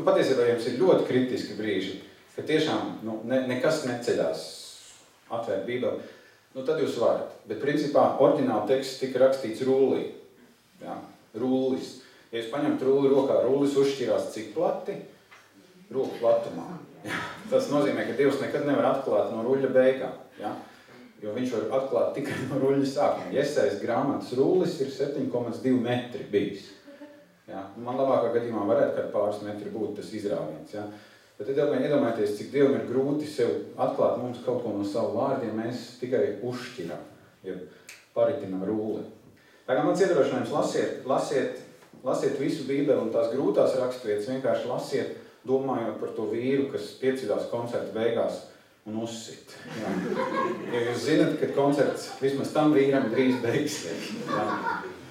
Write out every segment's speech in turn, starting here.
patiesībā jums ir ļoti kritiski brīži, ka tiešām nekas neceļās atvērt Bībeli, tad jūs varat. Bet principā oriģināli teksts tika rakstīts rullī. Jā, rullis. Ja jūs paņemat rulli rokā, rullis uzšķirās cik plati? Roku platumā. Jā. Tas nozīmē, ka Dievs nekad nevar atklāt no ruļļa beigām. Jā. Jo viņš var atklāt tikai no ruļļa sākuma. Jesajas grāmatas rullis ir 7,2 metri bijis. Jā. Man labākā gadījumā varētu kādi pāris metri būt tas izrāviens. Jā. Bet iedomājieties, cik Dievam ir grūti sev atklāt mums kaut ko no savu vārdiem, mēs tikai uzšķiram, ja paritinam rulli. Tā kā mans iedrošinājums lasiet visu Bībeli un tās grūtās raksturvietas, vienkārši lasiet, domājot par to vīru, kas piecīdās koncerta beigās un uzsit. Jā. Ja jūs zinat, ka koncerts vismaz tam vīram drīz beigsies. Jā.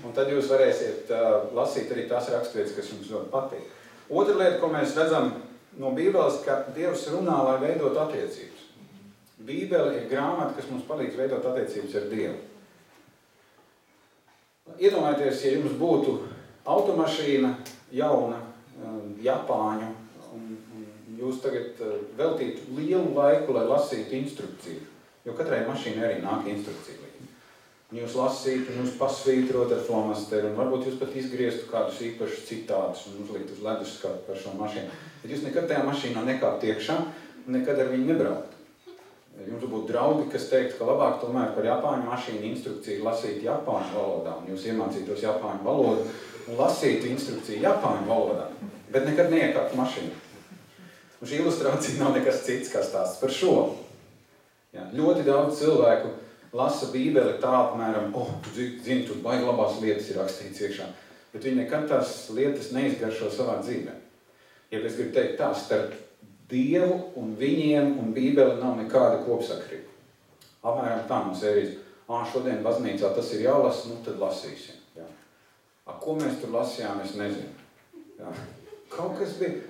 Un tad jūs varēsiet lasīt arī tās raksturvietas, kas jums ļoti patīk. Otra lieta, ko mēs redzam no Bībeles, ka Dievs runā, lai veidot attiecības. Bībele ir grāmata, kas mums palīdz veidot attiecības ar Dievu. Iedomājieties, ja jums būtu automašīna jauna, Japāņu, un jūs tagad veltītu lielu laiku, lai lasītu instrukciju, jo katrai mašīnai arī nāk instrukcija. Un jūs lasītu, un jūs pasvītrot ar flomasteru, un varbūt jūs pat izgrieztu kādus īpašus citātus un uzliktu uz leduskapa par šo mašīnu. Bet jūs nekad tajā mašīnā nekāptu iekšā un nekad ar viņu nebrauktu. Jums būtu draugi, kas teiktu, ka labāk tomēr par Japāņu mašīnu instrukciju lasīt Japāņu valodā, un jūs iemācītos Japāņu valodu un lasītu instrukciju Japāņu valodā, bet nekad neiekāptu mašīnu. Un šī ilustrācija nav nekas cits, kā stāsts par šo. Jā, ļoti daudz cilvēku lasa Bībeli tā apmēram, tu zini, tur baigi labās lietas ir rakstīts iekšā, bet viņi nekad tās lietas neizgaršo savā dzīvē. Ja es gribu teikt tā, starp Dievu un viņiem un Bībeli nav nekāda kopsakrība. Apmēram tā no sērijas, šodien baznīcā tas ir jālasa, tad lasīsim. Jā. Ko mēs tur lasījām, es nezinu. Jā. Kaut kas bija.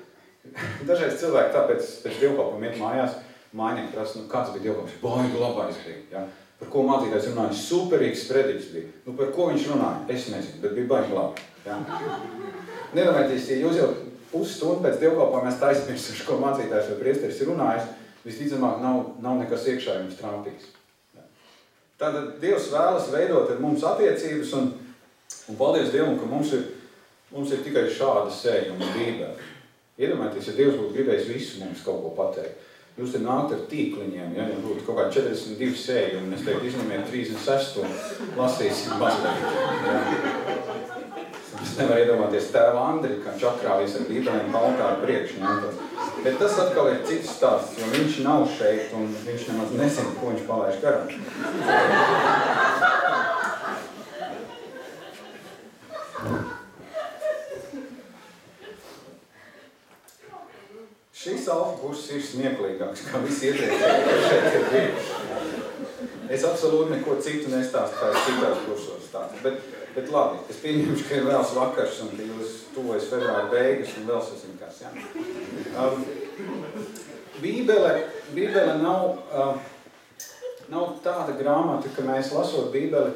Dažreiz cilvēki tāpēc pēc dievkalpam iet mājās, mājnieki prasa, kāds bija dievkalps? Baigi labais bija. Jā. Par ko mācītājs runāja? Superīgs sprediķis bija. Par ko viņš runāja? Es nezinu, bet bija baigi labi. Jā. Nedomājieties, ja jūs jau pusstundu pēc dievkalpojuma esat aizmirsuši, ko mācītājs vai priesteris ir runājis, visticamāk nav nekas iekšā jums trāpīgs. Tātad Dievs vēlas veidot ar mums attiecības un paldies Dievam, ka mums ir tikai šāda sējuma Bībele. Iedomājieties, ja Dievs būtu gribējis visu mums kaut ko pateikt. Jūs te nākt ar tīkliņiem, ja būtu kaut kā 42 sējumi, un es teiktu, izņemiet 36 un lasīsim mazliet. Ja. Es nevaru iedomāties tēva Andri, kā čakrāvies ar Bībelēm baltā ar priekšņu. Bet tas atkal ir cits stāsts, jo viņš nav šeit, un viņš nemaz nezina, ko viņš palaiž garām. Šis alfa kurs ir smieklīgāks, kā visi iepriekšēji, kas šeit ir bijuši. Es absolūti neko citu nestāstu, kā es citās kursos stāstu. Bet labi, es pieņemšu, ka ir vēls vakars un ka jūs tuvojas februāra beigas un vēl sasim kas. Ja? Bībele nav tāda grāmata, ka mēs lasot Bībeli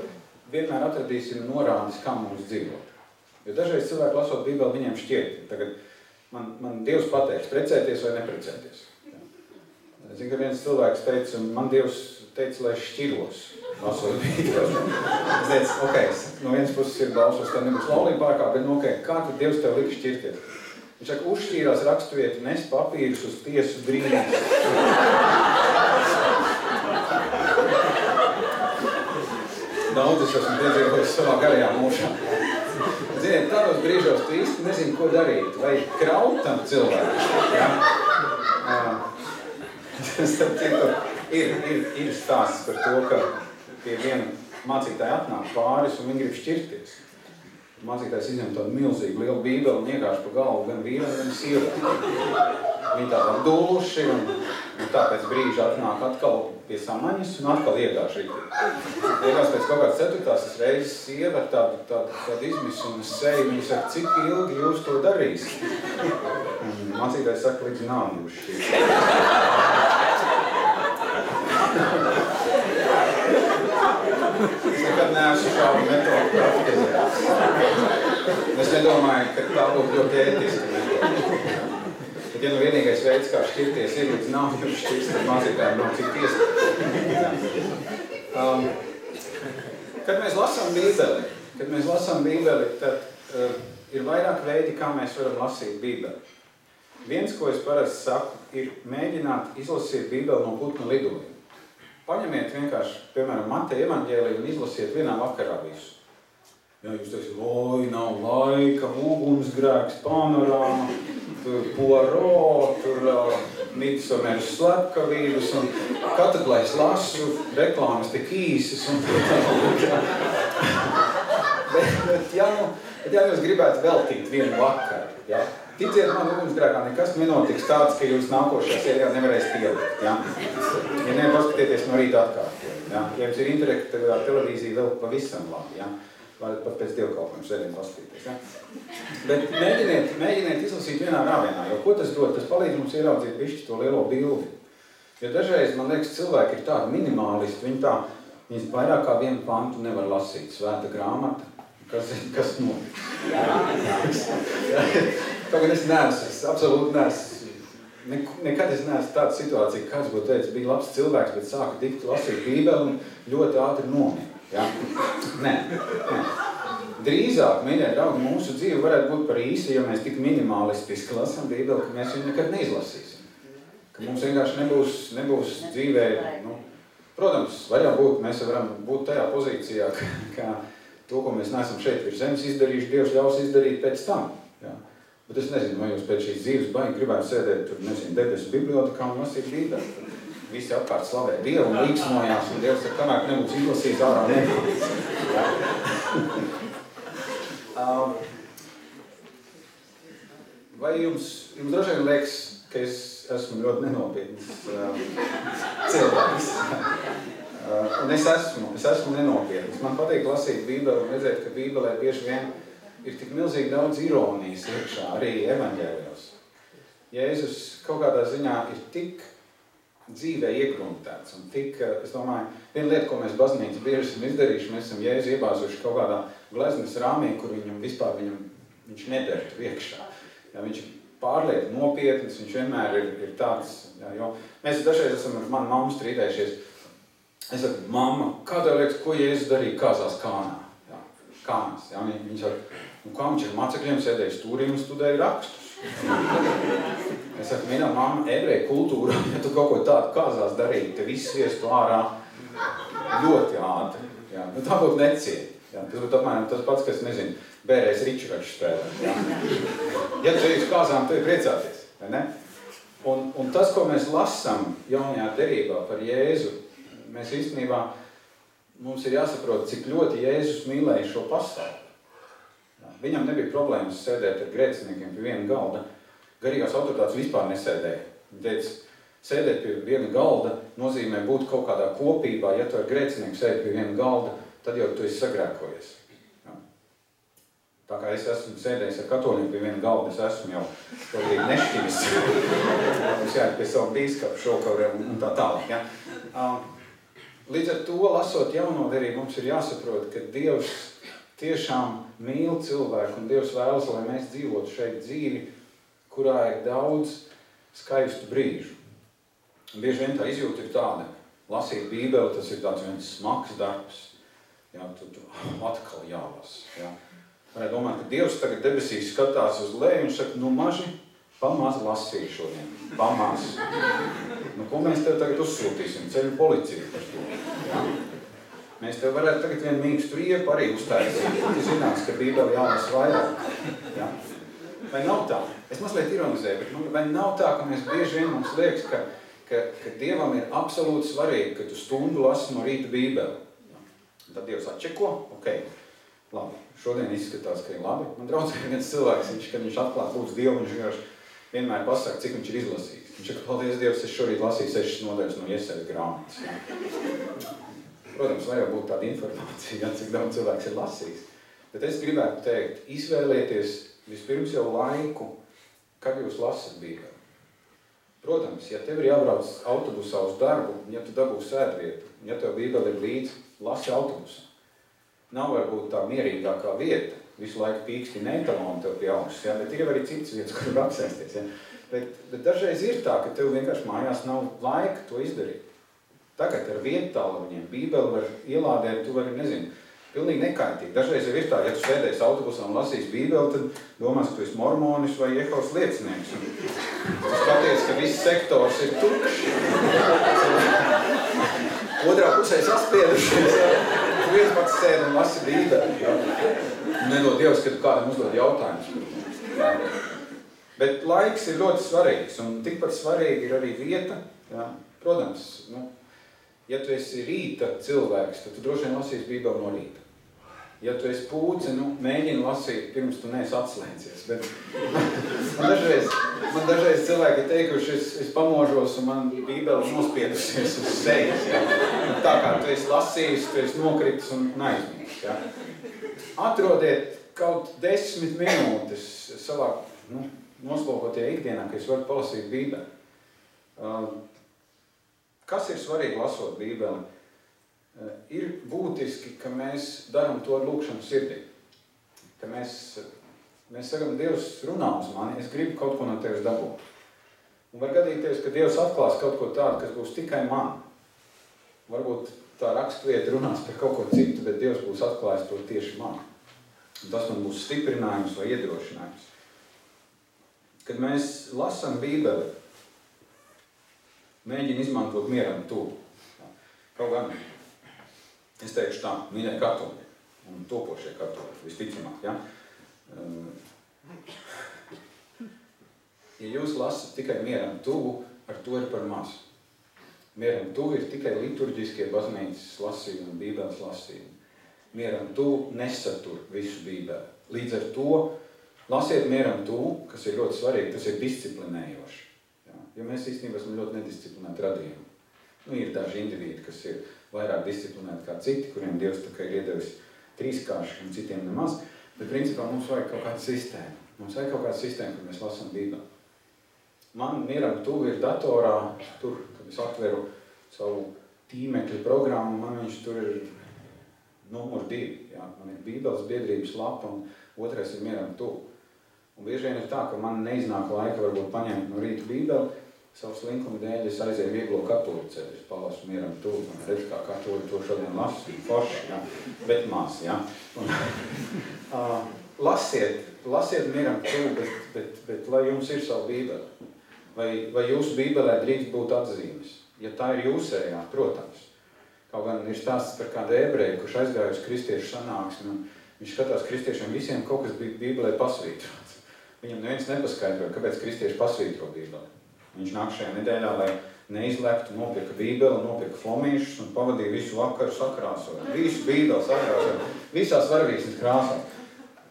vienmēr atradīsim norādes, kā mums dzīvot. Jo dažreiz cilvēki lasot Bībeli, viņiem šķiet, tagad man Dievs pateiks, precēties vai neprecēties. Es zinu, ka viens cilvēks teica, man Dievs teica, lai šķiros, lasot Bībeli. Es teicu, no vienas puses ir balsos, ka nebūs laulība pārkā, bet kā tad Dievs tev lika šķirties? Viņš saka, uzšķīrās raksturvieti, nes papīrus uz tiesu brīdis. Daudz es esmu piedzīvojis savā garajā mūžā. Ziniet, tādos brīžos tu īsti nezini, ko darīt, vai kraut tam cilvēku. Ja? Ir stāsts par to, ka pie viena mācītāja atnāk pāris un viņi grib šķirties. Mācītājs izņem tādu milzīgu lielu bībeli un iekāš pa galvu gan vīram, gan sievai. Viņi tādi dūluši un tāpēc brīža atnāk atkal pie samaņas un atkal iekāš rītī. Iekās pēc kaut kāds 4. reizes sieva ar tādu izmisumu seju, viņi saka, cik ilgi jūs to darīsiet? Mācītājs saka, līdz nāmuši. Es nekad neesmu šādu metodu praktizējis. Es nedomāju, ka tā būtu ļoti ētiska metoda. Bet ja nu vienīgais veids, kā šķirties, ir līdz nav jums šķirs, tad mācītājiem nav cik tiesa. Kad mēs lasām Bībeli, tad ir vairāk veidi, kā mēs varam lasīt Bībeli. Viens, ko es parasti saku, ir mēģināt izlasīt Bībeli no putna lidojuma. Paņemiet vienkārši, piemēram, Mateja evaņģēliju un izlasiet vienā vakarā visu. Ja jūs teiksiet, oi, nav laika, ugunsgrēks, panorāma, tur Poirot, tur Midsomeras slepkavības, un kad lai es lasu, reklāmas tik īsas, un bet ja jūs gribētu veltīt vienu vakaru, ja? Ticiet man, ugunsgrēkā nekas nenotiks tāds, ka jūs nākošajā sērijā nevarēsiet ielikt, ja? Ja nepaskatieties no rīta atkārtot, ja? Ja jums ir interaktīvā televīzija vēl pavisam labi, ja? Varat pat pēc dievkalpojumu sēdiem paskatīties, ja? Bet mēģiniet izlasīt vienā rāvienā, jo ko tas dod? Tas palīdz mums ieraudzīt bišķi to lielo bildi. Jo dažreiz, man liekas, cilvēki ir tādi minimālisti, viņi vairāk kā vienu pantu nevar lasīt. Svēta grāmata, kas notiks. Kaut gan es absolūti neesmu, nekad es neesmu tāda situācija, kāds būtu teicis, bija labs cilvēks, bet sāka dikti lasīt Bībeli un ļoti ātri nomira. Ja? Nē. Drīzāk, mīļie draugi, mūsu dzīve varētu būt par īsi, ja mēs tik minimalistiski lasām Bībeli, ka mēs viņu nekad neizlasīsim. Ka mums vienkārši nebūs dzīvē, protams, mēs varam būt tajā pozīcijā, ka to, ko mēs neesam šeit virs zemes izdarījuši, Dievs ļaus izdarīt pēc tam. Ja? Bet es nezinu, vai jūs pēc šīs dzīves baigi gribētu sēdēt tur, debesu bibliotekā un lasīt Bībeli. Visi apkārt slavē Dievu un līksmojās, un Dievs saka, kamēr nebūs izlasījis ārā nebūs. Ja? Vai jums droši vien liekas, ka es esmu ļoti nenopietns cilvēks? Un es esmu nenopietns. Man patīk lasīt Bībeli un redzēt, ka Bībelē bieži vien ir tik milzīgi daudz ironijas iekšā, arī evaņģēlijos. Jēzus kaut kādā ziņā ir tik dzīvē iegruntēts un tik, es domāju, viena lieta, ko mēs baznīcas bieži esam izdarījuši, mēs esam Jēzu iebāzuši kaut kādā gleznas rāmī, kur viņš nedertu iekšā. Ja, viņš pārlieku nopietnis, viņš vienmēr ir tāds, ja, jo mēs dažreiz esam ar manu mammu strīdējušies. Es saku, mamma, kā tev liekas, ko Jēzus darīja kāzās Kānā? Ja, Kānās, ja, viņš saka, kā viņš ar macekļiem sēdēja stūrī un studēja rakstus? Es saku, mīļā mamma, ebreju kultūra, ja tu kaut ko tādu kāzās darīji, te viss sviestu ārā ļoti ātri. Ja, tā būtu neciet. Ja, tas būtu apmēram tas pats, kas, nezinu, bērēs ričuraču spēlē. Ja, ja tu ej uz kāzām, tu ir priecāties, vai ne? Un tas, ko mēs lasām jaunajā derībā par Jēzu, mēs īstenībā, mums ir jāsaprot, cik ļoti Jēzus mīlēja šo pasauli. Ja, viņam nebija problēmas sēdēt ar grēciniekiem pie viena galda. Garīgās autoritātes vispār nesēdēja. Viņa teica, sēdēt pie viena galda nozīmē būt kaut kādā kopībā. Ja tu ar grēcinieku sēdi pie viena galda, tad jau tu esi sagrēkojies. Ja. Tā kā es esmu sēdējis ar katoļiem pie viena galda, es esmu jau nešķimis. Es jāiet pie savu bīskapu šokauriem un tā tālāk. Ja. Līdz ar to, lasot jauno derību, mums ir jāsaprot, ka Dievs tiešām mīl cilvēku un Dievs vēlas, lai mēs dzīvotu šeit dzīvi, kurā ir daudz skaistu brīžu. Un bieži vien tā izjūta ir tāda, lasīt Bībeli, tas ir tāds viens smags darbs. Jā, tu atkal jālas. Jā. Varētu domāt, ka Dievs tagad debesīs skatās uz leju un saka, maži, pamaz lasīju šodien, pamaz. Ko mēs tev tagad uzsūtīsim? Ceļu policiju par to. Jā. Mēs tev varētu tagad vienu mīkstu riepu arī uztaisīt. Tu zinās, ka Bībeli jālas vairāk. Jā. Vai nav tā? Es mazliet ironizēju, bet vai nav tā, ka mēs bieži vien mums liekas, ka Dievam ir absolūti svarīgi, ka tu stundu lasi no rīta Bībeli. Tad Dievs atčeko, ok, labi, šodien izskatās, ka ir labi. Man draudzē viens cilvēks, kad viņš atklāt lūdz Dievu, viņš vienmēr pasaka, cik viņš ir izlasījis. Viņš saka, paldies Dievs, es šorīt lasīju 6 nodaļas no Jesajas grāmatas. Protams, var jau būt tāda informācija, cik daudz cilvēks ir lasījis. Bet es gribētu teikt, izvēlieties vispirms jau laiku, kad jūs lasat Bībeli. Protams, ja tev ir jābrauc autobusā uz darbu, ja tu dabūsi sēdvietu, ja tev Bībeli ir līdzi, lasi autobusā. Nav varbūt tā mierīgākā vieta, visu laiku pīksti netaloni tev pie augšas, ja? Bet ir jau arī citas vietas, kur var apsēsties. Ja? Bet dažreiz ir tā, ka tev vienkārši mājās nav laika to izdarīt. Tagad ar viedtāluņiem Bībeli var ielādēt, tu vari, nezinu, pilnīgi nekaitīgi. Dažreiz jau ir tā, ja tu sēdēsi autobusā un lasīsi Bībeli, tad domās, ka tu esi mormonis vai Jehovas liecinieks. Tu skaties, ka viss sektors ir tukšs. Otrā pusē saspiedušies. Tu viens pats sēd un lasi Bībeli. Ja? Nedod Dievs, kad kādam uzdod jautājumus. Ja? Bet laiks ir ļoti svarīgs, un tikpat svarīgi ir arī vieta. Ja? Protams, ja tu esi rīta cilvēks, tad tu droši vien lasīsi Bībeli no rīta. Ja tu esi pūce, mēģini lasīt, pirms tu neesi atslēdzies. Bet man dažreiz cilvēki ir teikuši, es pamožos un man Bībeli nospiedusies uz sejas. Ja? Tā kā tu esi lasījis, tu esi nokritis un aizmirsis. Ja? Atrodiet kaut 10 minūtes savā noslogotajā ikdienā, ka es varu palasīt Bībeli. Kas ir svarīgi lasot Bībeli? Ir būtiski, ka mēs darām to ar lūkšanu sirdī. Ka mēs sakam, Dievs runā uz mani, es gribu kaut ko no tevis dabūt. Un var gadīties, ka Dievs atklās kaut ko tādu, kas būs tikai man. Varbūt tā rakstvieta runās par kaut ko citu, bet Dievs būs atklājis to tieši man. Un tas man būs stiprinājums vai iedrošinājums. Kad mēs lasam Bībeli, mēģina izmantot mieram tuvu. Kaut gan, es teikšu tā, mīļai katoļi un topošie katoļi, visticamāk, ja? Ja jūs lasat tikai mieram tuvu, ar to ir par maz. Mieram tuvu ir tikai liturģiskie baznīcas lasījumi un Bībeles lasījumi. Mieram tuvu nesatur visu Bībeli. Līdz ar to lasiet mieram tuvu, kas ir ļoti svarīgi, tas ir disciplinējoši. Jo mēs īstenībā esam ļoti nedisciplinēti radījumi. Ir daži indivīdi, kas ir vairāk disciplinēti kā citi, kuriem Dievs tā kā ir iedevis trīskārši un citiem nemaz, bet principā mums vajag kaut kādu sistēmu. Mums vajag kaut kādu sistēmu, kur mēs lasām Bībeli. Man mieram tuvu ir datorā, tur, kad es atveru savu tīmekļa programmu, man viņš tur ir numur 2. Ja? Man ir Bībeles biedrības lapa un otrais ir mieram tuvu. Un bieži vien ir tā, ka man neiznāk laika varbūt paņemt no rīta Bībeli, savas linkuma dēļ es aizēju vieglo katoļu ceļu, es palasu mieram tuvu, un redz, kā katoļi to šodien lasu, forši, ja? Bet maz, ja? Un, lasiet mieram tuvu, bet lai jums ir savu Bībeli. Vai jūsu Bībelē drīkst būt atzīmes? Ja tā ir jūsējā, protams. Kaut gan ir stāsts par kādu ebreju, kurš aizgāja uz kristiešu sanāksmi, un viņš skatās kristiešiem visiem kaut kas bija Bībelē pasvītrots. Viņam neviens nepaskaidroja, kāpēc kristieši pasvītro Bībeli. Viņš nāk šajā nedēļā, lai neizlektu, nopirka Bībeli, nopirka flomīšus un pavadīja visu vakaru sakrāsot. Visu Bībeli sakrāsot, visās varavīsnes krāsās.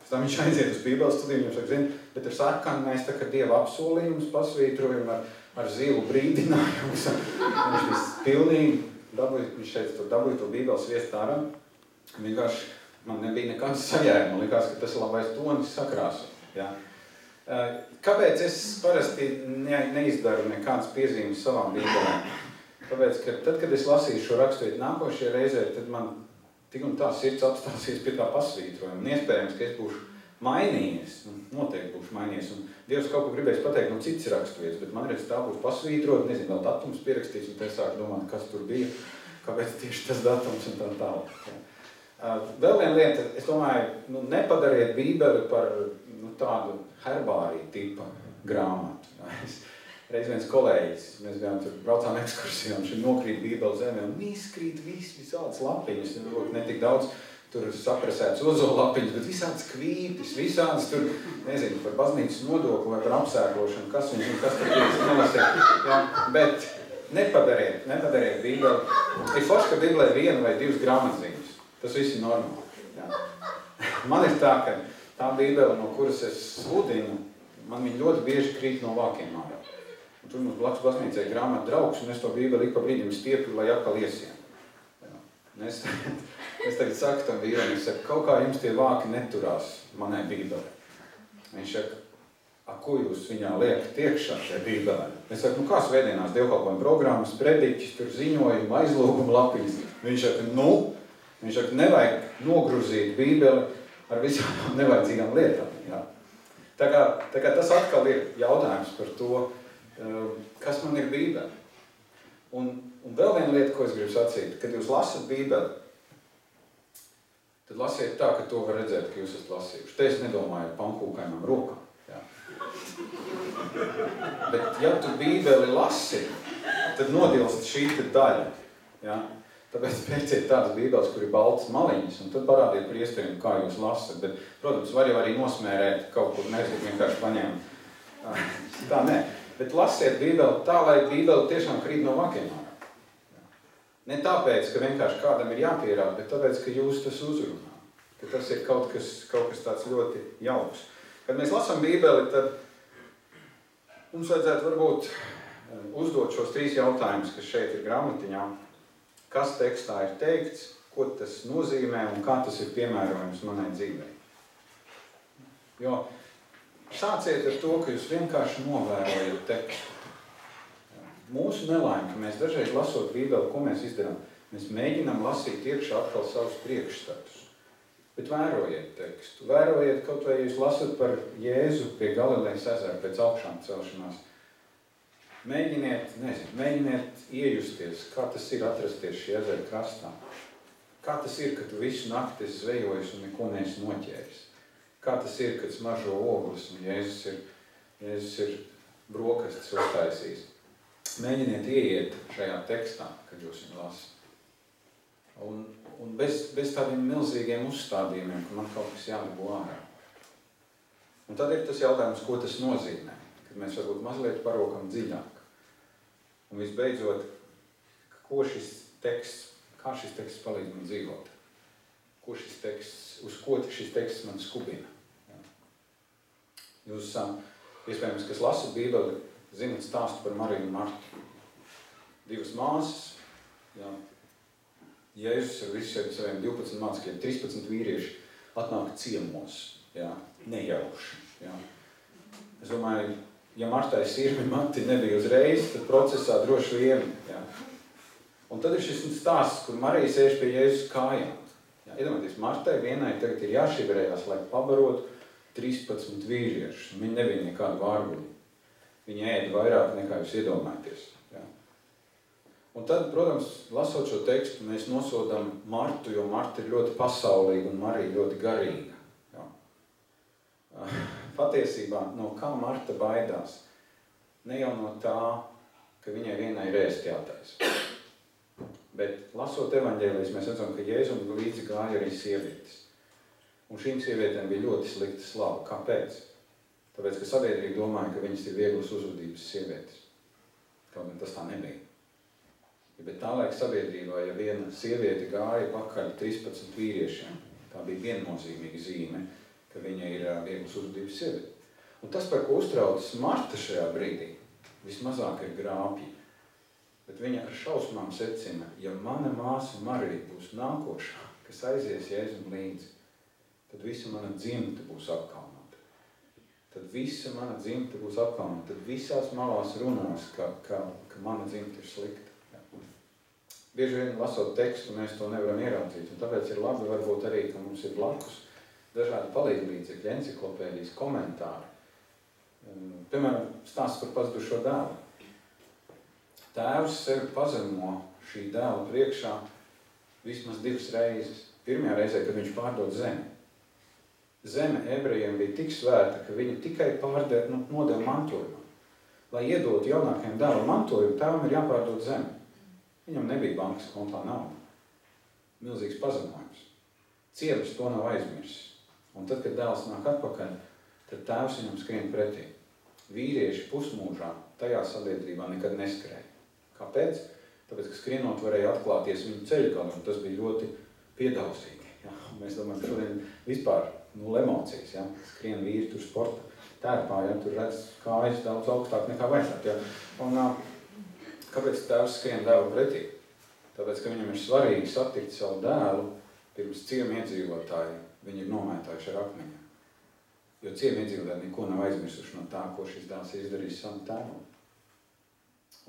Pēc tam viņš aiziet uz Bībeles studiju, viņš saka, bet ar sarkanu mēs tā kā Dieva apsolījumus pasvītrojam ar zilu brīdinājumus. Viņš viss pilnīgi dabūja to Bībeles viest ārā. Vienkārši man nebija nekāds sajēma, man likās, ka tas ir labais tonis sakrāsot. Ja? Kāpēc es parasti neizdaru nekādas piezīmes savām Bībelēm? Tāpēc, ka tad, kad es lasīšu šo raksturīti nākošajā reizē, tad man tik un tā sirds apstāsies pie tā pasvītrojuma. Un iespējams, ka es būšu mainījies, noteikti būšu mainījies. Un Dievs kaut ko gribēs pateikt no citas raksturītes, bet man redz tā būs pasvītrot, nezinu, vēl datums pierakstīts, un te sāku domāt, kas tur bija, kāpēc tieši tas datums un tā tālāk. Vēl viena lieta, es domāju, nepadariet Bībeli par tādu herbāriju tipa grāmatu. Reiz viens kolēģis, mēs braucām ekskursijā, un šim nokrīt Bībeli zemē, un izkrīt visādas lapiņas, ne tik daudz tur sapresēts ozolapiņas, bet visādas kvītis, visādas tur, nezinu, par baznīcas nodokli vai par apsēklošanu, kas tur nelasēt. Ja, bet nepadariet Bībeli. Ir forši, ka Bībelē ir 1 vai 2 grāmatzīmes. Tas viss ir normāli. Ja. Man ir tā, ka tā Bībele, no kuras es sludinu, man viņa ļoti bieži krīt no vākiem mājā. Un tur mums blakus baznīcai grāmata draugs, un es to Bībeli ik pa brīdim stiepju, lai atkal iesiem. Ja. Es tagad saku tam vīram, es saku, kaut kā jums tie vāki neturās manai Bībelē. Viņš saka, ko jūs viņā liekat iekšā šajā Bībelē? Es saku, kā svētdienās dievkalpojuma programmas, prediķis, tur ziņojumi, aizlūguma lapiņas. Viņš saka, nevajag nogruzīt Bībeli ar visām nevajadzīgām lietām. Jā. Tā kā tas atkal ir jautājums par to, kas man ir Bībele. Un vēl viena lieta, ko es gribu sacīt, kad jūs lasat Bībeli, tad lasiet tā, ka to var redzēt, ka jūs esat lasījuši. Te es nedomāju ar pankūkainām rokām. Jā. Bet ja tu Bībeli lasi, tad nodilst šī daļa. Jā. Tāpēc pēciet tādas Bībeles, kur ir baltas maliņas, un tad parādiet priesteriem, kā jūs lasat. Bet, protams, var jau arī nosmērēt kaut kur, nevis vienkārši paņēma. Tā nē. Bet lasiet Bībeli tā, lai Bībeli tiešām krīt no vakiem ārā. Ne tāpēc, ka vienkārši kādam ir jāpierāda, bet tāpēc, ka jūs tas uzrunā. Ka tas ir kaut kas tāds ļoti jauks. Kad mēs lasām Bībeli, tad mums vajadzētu varbūt uzdot šos 3 jautājumus, kas šeit ir grāmatiņā. Kas tekstā ir teikts, ko tas nozīmē un kā tas ir piemērojams manai dzīvei. Jo sāciet ar to, ka jūs vienkārši novērojat tekstu. Mūsu nelaime, ka mēs dažreiz lasot Bībeli, ko mēs izdarām? Mēs mēģinām lasīt iekšā atkal savus priekšstatus. Bet vērojiet tekstu. Vērojiet kaut vai jūs lasat par Jēzu pie Galilejas ezera pēc augšām celšanās. Mēģiniet iejusties, kā tas ir atrasties šī ezera krastā. Kā tas ir, ka tu visu nakti esi zvejojis un neko neesi noķēris. Kā tas ir, kad smaržo ogles un Jēzus ir brokastis uztaisījis. Mēģiniet ieiet šajā tekstā, kad jūs viņu lasat. Un bez tādiem milzīgiem uzstādījumiem, ka man kaut kas jādabū ārā. Un tad ir tas jautājums, ko tas nozīmē, kad mēs varbūt mazliet parokam dziļāk. Un visbeidzot, kā šis teksts palīdz man dzīvot? Uz ko šis teksts man skubina? Jā. Jūs, iespējams, kas lasat Bībeli, zinat stāstu par Mariju un Martu. 2 māsas, jā. Jēzus ar visiem saviem 12 mācekļiem, 13 vīrieši atnāk ciemos, jā, nejauši. Jā. Es domāju, ja Martai sirmi mati nebija uzreiz, tad procesā droši vien. Jā. Un tad ir šis stāsts, kur Marija sēž pie Jēzus kājām. Jā, iedomājieties, Martai vienai tagad ir jāšiverējās, lai pabarotu 13 vīriešus. Viņi nebija nekādi vārguļi. Viņi ēda vairāk nekā jūs iedomājaties. Jā. Un tad, protams, lasot šo tekstu, mēs nosodam Martu, jo Marta ir ļoti pasaulīga un Marija ļoti garīga. Jā. Patiesībā, no kā Marta baidās? Ne jau no tā, ka viņai vienai ir ēst jātaisa. Bet, lasot evaņģēlijas, mēs redzam, ka Jēzum līdzi gāja arī sievietes. Un šīm sievietēm bija ļoti slikta slava. Kāpēc? Tāpēc, ka sabiedrība domāja, ka viņas ir vieglas uzvedības sievietes. Kaut gan tas tā nebija. Bet tā laika sabiedrībā, ja viena sieviete gāja pakaļ 13 vīriešiem, tā bija viennozīmīga zīme, ka viņa ir vieglas uzvedības sieviete. Un tas, par ko uztraucas Marta šajā brīdī, vismazāk ir grābji. Bet viņa ar šausmām secina, ja mana māsa Marija būs nākošā, kas aizies Jēzum līdzi, tad visa mana dzimta būs apkaunota. Tad visās malās runās, ka mana dzimta ir slikta. Bieži vien lasot tekstu, mēs to nevaram ieraudzīt, un tāpēc ir labi varbūt arī, ka mums ir blakus dažādi palīglīdzekļi, enciklopēdijas, komentāri. Piemēram, stāsts par pazudušo dēlu. Tēvs sevi pazemo šī dēla priekšā vismaz 2 reizes. Pirmajā reizē, kad viņš pārdod zemi. Zeme ebrejiem bija tik svēta, ka viņi tikai nodeva mantojumu. Lai iedotu jaunākajam dēlam mantojumu, tēvam ir jāpārdod zemi. Viņam nebija bankas kontā nauda. Milzīgs pazemojums. Cievis to nav aizmirsis. Un tad, kad dēls nāk atpakaļ, tad tēvs viņam skrien pretī. Vīrieši pusmūžā tajā sabiedrībā nekad neskrēja. Kāpēc? Tāpēc, ka skrienot varēja atklāties viņu ceļgalu, un tas bija ļoti piedausīgi. Ja? Mēs domājam, ka šodien vispār emocijas, ja? Skrien vīri tur sporta tērpā, ja? Tur redz kājas daudz augstāk nekā vajadzētu. Ja? Un kāpēc tēvs skrien dēlu pretī? Tāpēc, ka viņam ir svarīgi satikt savu dēlu pirms ciemu iedzīvotāji. Viņi ir nomētājuši ar akmeņiem. Jo ciemu iedzīvotāji neko nav aizmirsuši no tā, ko šis dēls izdarījis savam tēvam.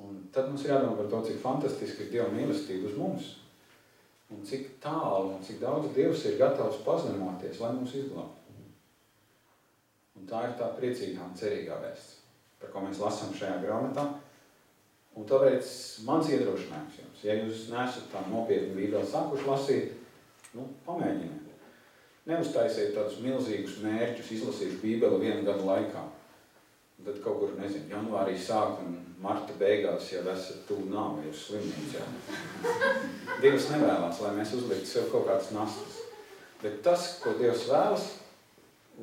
Un tad mums ir jādomā par to, cik fantastiski ir Dieva mīlestība uz mums. un cik tālu un cik daudz Dievs ir gatavs pazemoties, lai mūs izglābtu. Un tā ir tā priecīgā un cerīgā vēsts, par ko mēs lasām šajā grāmatā. Un tāpēc mans iedrošinājums jums, ja jūs nesat tā nopietni Bībeli sākuši lasīt, pamēģiniet. Neuztaisiet tādus milzīgus mērķus, izlasīšu Bībeli 1 gadu laikā. Un tad kaut kur, nezinu, janvārī sāk un marta beigās jau esat tuvu nāvei uz slimnīcā. Dievs nevēlās, lai mēs uzliktu sev kaut kādas nastas. Bet tas, ko Dievs vēlas,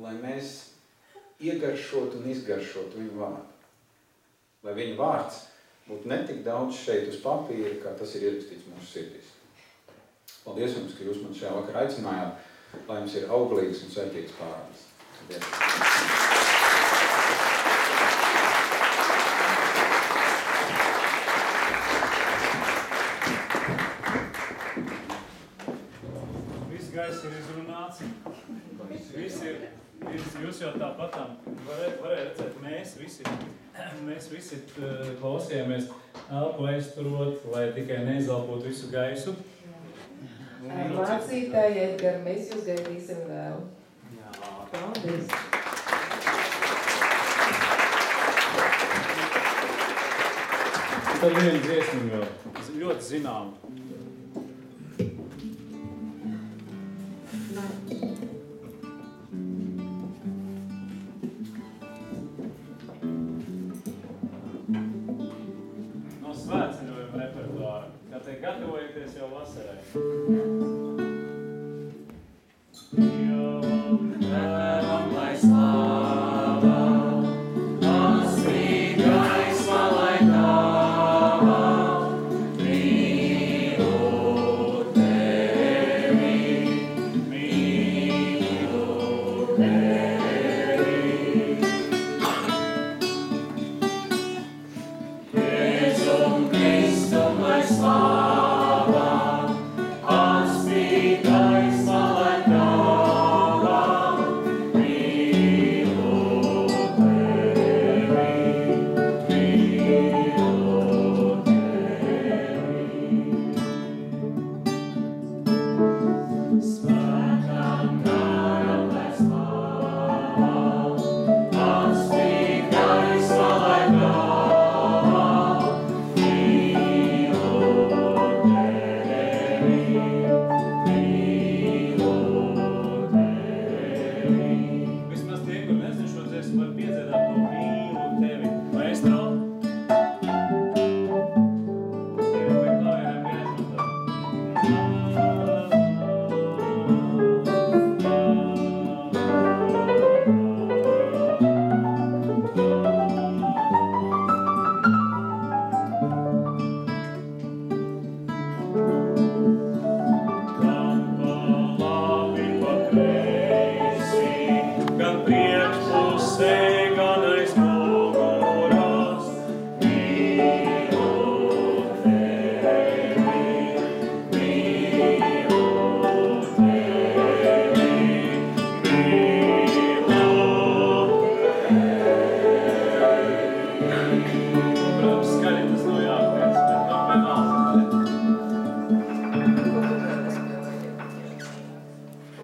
lai mēs iegaršotu un izgaršotu viņu vārdu. Lai viņu vārds būtu ne tik daudz šeit uz papīra, kā tas ir ierakstīts mūsu sirdīs. Paldies jums, ka jūs man šajā vakarā aicinājāt, lai jums ir auglīgs un svētīgs pārādes. Viss gaiss ir izrunāts. Jūs jau tāpatām varēja redzēt, mēs visi klausījāmies elpu aizturot, lai tikai neizalpotu visu gaisu. Mācītāji, Edgar, mēs jūs gaidīsim vēl. Jā. Paldies. Tad vienu dziesmu vēl, ļoti zinām. No svētceļojuma repertuāra, kā te gatavojieties jau vasarai.